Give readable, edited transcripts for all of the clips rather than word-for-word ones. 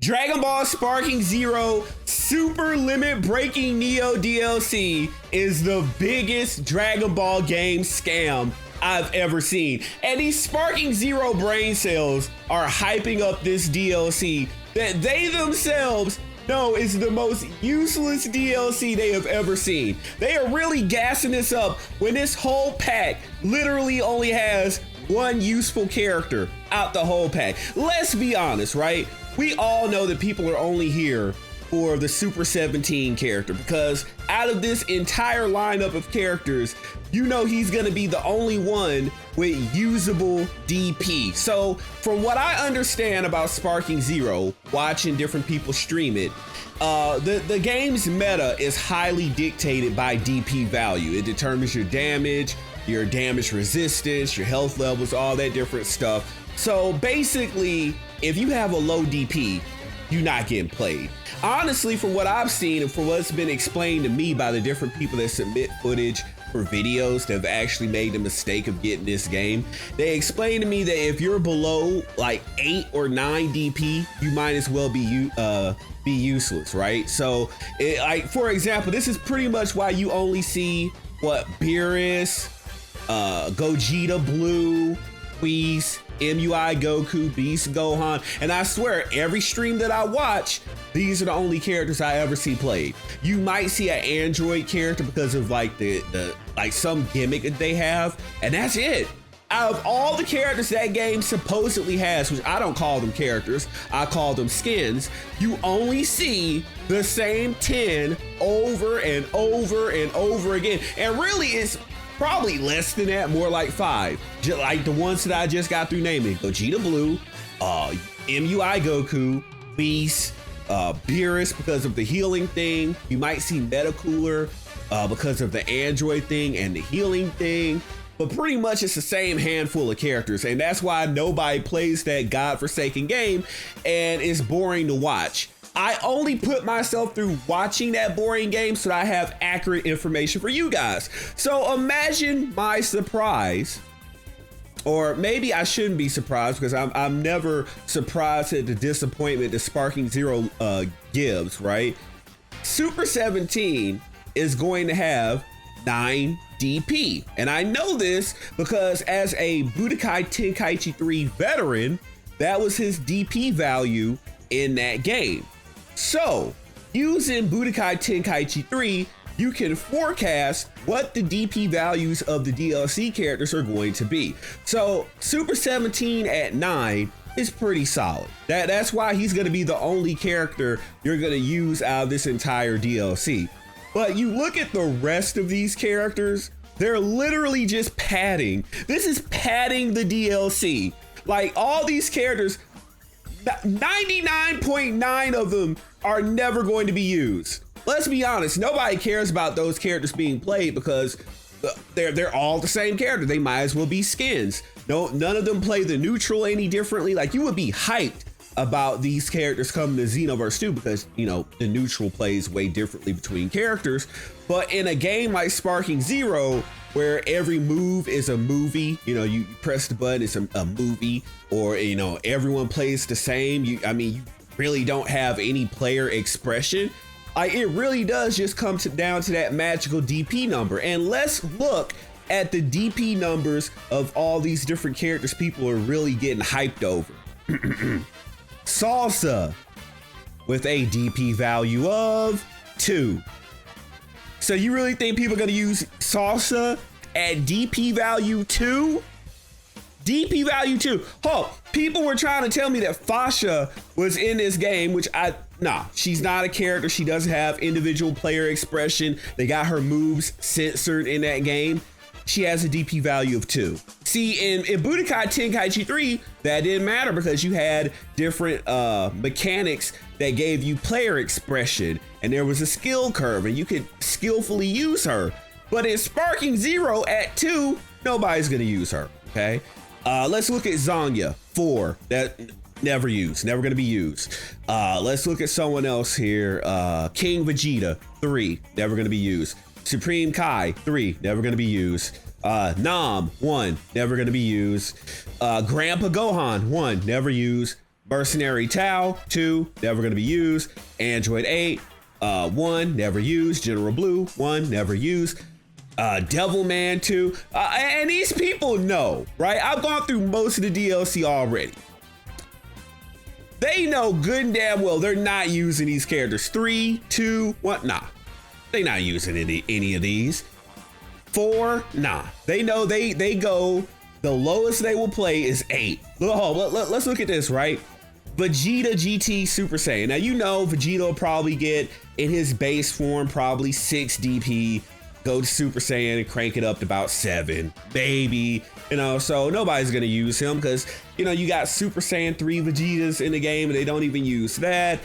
Dragon Ball Sparking Zero Super Limit Breaking Neo DLC is the biggest Dragon Ball game scam I've ever seen. And these Sparking Zero brain cells are hyping up this DLC that they themselves know is the most useless DLC they have ever seen. They are really gassing this up when this whole pack literally only has one useful character out the whole pack. Let's be honest, right? We all know that people are only here for the Super 17 character because out of this entire lineup of characters, you know he's gonna be the only one with usable DP. So from what I understand about Sparking Zero, watching different people stream it, the game's meta is highly dictated by DP value. It determines your damage resistance, your health levels, all that different stuff. So basically, if you have a low DP, you're not getting played. Honestly, from what I've seen and from what's been explained to me by the different people that submit footage for videos that have actually made the mistake of getting this game, they explained to me that if you're below like 8 or 9 DP, you might as well be useless, right? So, like for example, this is pretty much why you only see what Beerus, Gogeta Blue, Whis, MUI Goku, Beast Gohan, and I swear every stream that I watch, these are the only characters I ever see played. You might see an Android character because of like the like some gimmick that they have, and that's it. Out of all the characters that game supposedly has, which I don't call them characters, I call them skins, you only see the same 10 over and over and over again. And really it's probably less than that, more like 5. Just like the ones that I just got through naming. Gogeta Blue, MUI Goku, Beast, Beerus because of the healing thing. You might see Metacooler because of the Android thing and the healing thing. But pretty much it's the same handful of characters. And that's why nobody plays that godforsaken game and it's boring to watch. I only put myself through watching that boring game so that I have accurate information for you guys. So imagine my surprise, or maybe I shouldn't be surprised because I'm never surprised at the disappointment that Sparking Zero gives, right? Super 17 is going to have 9 DP. And I know this because as a Budokai Tenkaichi 3 veteran, that was his DP value in that game. So, using Budokai Tenkaichi 3, you can forecast what the DP values of the DLC characters are going to be. So, Super 17 at 9 is pretty solid. That's why he's going to be the only character you're going to use out of this entire DLC. But you look at the rest of these characters, they're literally just padding. This is padding the DLC. Like all these characters, 99.9 of them are never going to be used. Let's be honest, nobody cares about those characters being played because they're all the same character. They might as well be skins. No, none of them play the neutral any differently. Like you would be hyped about these characters coming to Xenoverse 2 because, you know, the neutral plays way differently between characters. But in a game like Sparking Zero, where every move is a movie, you know, you press the button, it's a movie, or, you know, everyone plays the same. You really don't have any player expression. It really does just come down to that magical DP number. And let's look at the DP numbers of all these different characters people are really getting hyped over. Salsa with a DP value of 2. So you really think people are gonna use Salsa at DP value 2? DP value 2. Oh, people were trying to tell me that Fasha was in this game, which she's not a character. She doesn't have individual player expression. They got her moves censored in that game. She has a DP value of 2. See, in Budokai Tenkaichi 3, that didn't matter because you had different mechanics that gave you player expression, and there was a skill curve, and you could skillfully use her. But in Sparking Zero at 2, nobody's gonna use her, okay? Let's look at Zanya, 4. That never used, never gonna be used. Let's look at someone else here. King Vegeta, 3, never gonna be used. Supreme Kai, 3, never gonna be used. Nam, 1, never gonna be used. Grandpa Gohan, 1, never used. Mercenary Tau, 2, never gonna be used. Android 8, 1, never used. General Blue, 1, never used. Devilman 2, and these people know, right? I've gone through most of the DLC already. They know good and damn well they're not using these characters. 3, 2, 1, nah. They not using any of these. 4, nah. They know they go, the lowest they will play is 8. Let's look at this, right? Vegeta GT Super Saiyan. Now, you know Vegeta will probably get, in his base form, probably 6 DP, go to Super Saiyan and crank it up to about 7, maybe, you know, so nobody's gonna use him because, you know, you got Super Saiyan 3 Vegetas in the game and they don't even use that.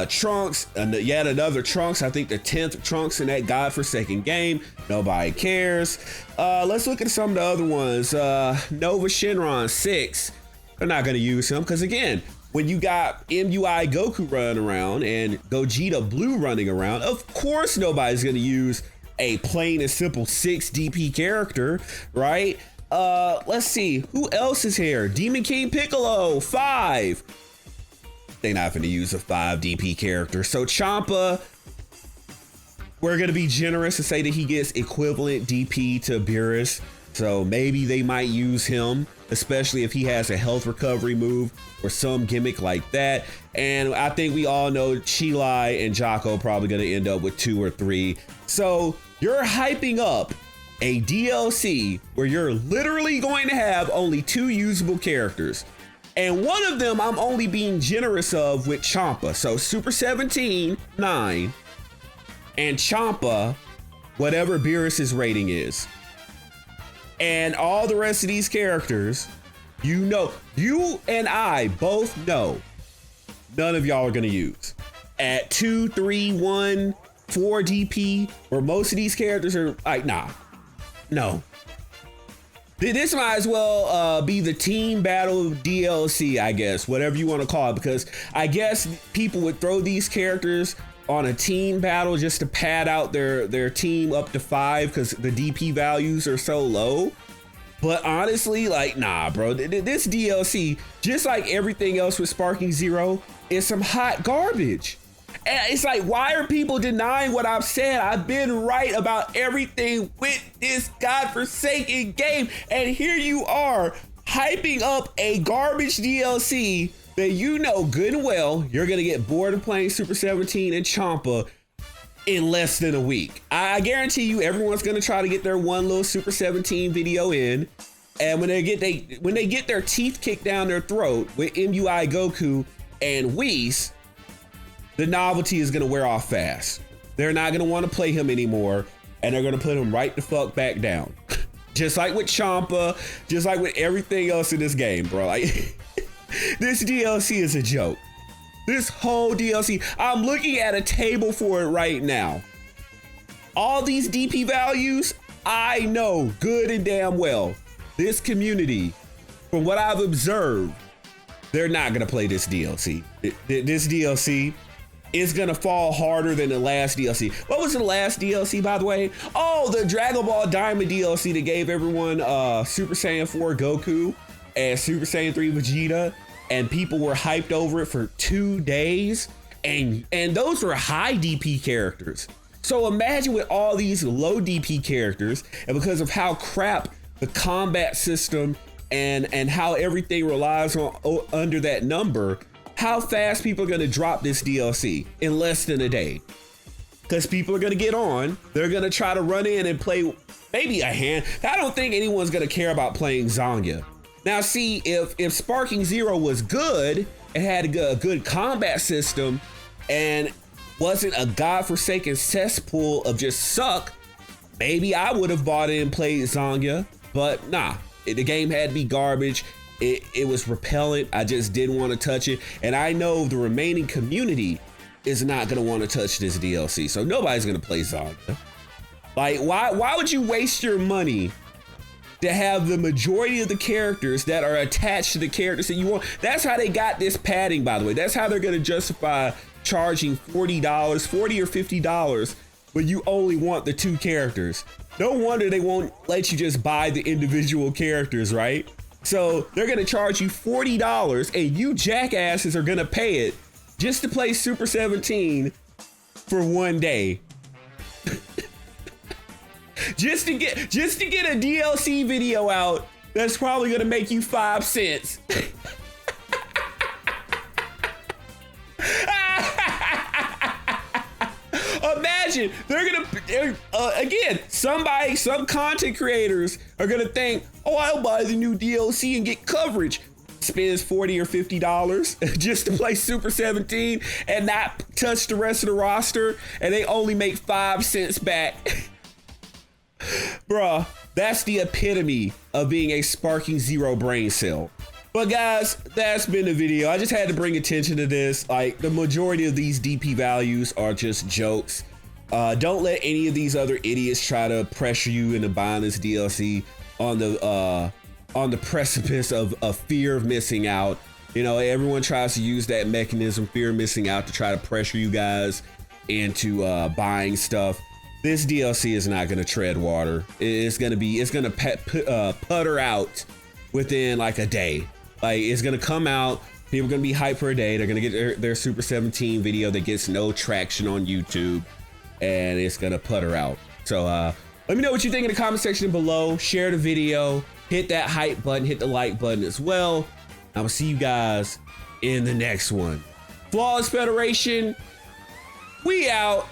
Trunks, yet another Trunks, I think the 10th Trunks in that godforsaken game, nobody cares. Let's look at some of the other ones. Nova Shenron 6, they're not gonna use him because, again, when you got MUI Goku running around and Gogeta Blue running around, of course nobody's gonna use a plain and simple 6 DP character, right? Let's see, who else is here? Demon King Piccolo, 5. They're not gonna use a 5 DP character. So Champa, we're gonna be generous and say that he gets equivalent DP to Beerus. So maybe they might use him, especially if he has a health recovery move or some gimmick like that. And I think we all know Chilai and Jocko probably gonna end up with 2 or 3. So you're hyping up a DLC where you're literally going to have only 2 usable characters. And one of them I'm only being generous of with Champa. So Super 17, 9, and Champa, whatever Beerus's rating is. And all the rest of these characters, you know, you and I both know none of y'all are gonna use. At 2, 3, 1, 4 DP, where most of these characters are like, nah, no. This might as well be the team battle DLC, I guess, whatever you want to call it, because I guess people would throw these characters on a team battle just to pad out their team up to 5 because the DP values are so low. But honestly, like, nah, bro, this DLC, just like everything else with Sparking Zero, is some hot garbage. And it's like, why are people denying what I've said? I've been right about everything with this godforsaken game. And here you are hyping up a garbage DLC that you know good and well you're gonna get bored of playing Super 17 and Champa in less than a week. I guarantee you everyone's gonna try to get their one little Super 17 video in, and when they get their teeth kicked down their throat with MUI Goku and Whis, the novelty is gonna wear off fast. They're not gonna want to play him anymore, and they're gonna put him right the fuck back down. Just like with Champa, just like with everything else in this game, bro. Like, this DLC is a joke. This whole DLC, I'm looking at a table for it right now. All these DP values, I know good and damn well, this community, from what I've observed, they're not gonna play this DLC. This DLC is gonna fall harder than the last DLC. What was the last DLC, by the way? Oh, the Dragon Ball Diamond DLC that gave everyone Super Saiyan 4 Goku and Super Saiyan 3 Vegeta, and people were hyped over it for 2 days, and those were high DP characters. So imagine with all these low DP characters, and because of how crap the combat system and how everything relies on under that number, how fast people are gonna drop this DLC in less than a day. Because people are gonna get on, they're gonna try to run in and play maybe a hand. I don't think anyone's gonna care about playing Zangya. Now see, if Sparking Zero was good and had a good combat system and wasn't a godforsaken cesspool of just suck, maybe I would have bought it and played Zangya, but nah, the game had to be garbage. It was repellent. I just didn't want to touch it. And I know the remaining community is not gonna want to touch this DLC, so nobody's gonna play Zangya. Like, why would you waste your money to have the majority of the characters that are attached to the characters that you want? That's how they got this padding, by the way. That's how they're gonna justify charging $40 or $50 when you only want the 2 characters. No wonder they won't let you just buy the individual characters, right? So they're gonna charge you $40 and you jackasses are gonna pay it just to play Super 17 for one day. just to get a DLC video out that's probably gonna make you 5 cents. Imagine they're gonna again, some content creators are gonna think, oh, I'll buy the new DLC and get coverage. Spends $40 or $50 just to play Super 17 and not touch the rest of the roster, and they only make 5 cents back. Bruh, that's the epitome of being a sparking zero brain cell. But guys, that's been the video. I just had to bring attention to this. Like, the majority of these DP values are just jokes. Don't let any of these other idiots try to pressure you into buying this DLC on the precipice of fear of missing out. You know, everyone tries to use that mechanism, fear of missing out, to try to pressure you guys into buying stuff. This DLC is not gonna tread water. It's gonna putter out within like a day. Like, it's gonna come out, people are gonna be hyped for a day, they're gonna get their Super 17 video that gets no traction on YouTube, and it's gonna putter out. So let me know what you think in the comment section below. Share the video, hit that hype button, hit the like button as well. I will see you guys in the next one. Flawless Federation, we out.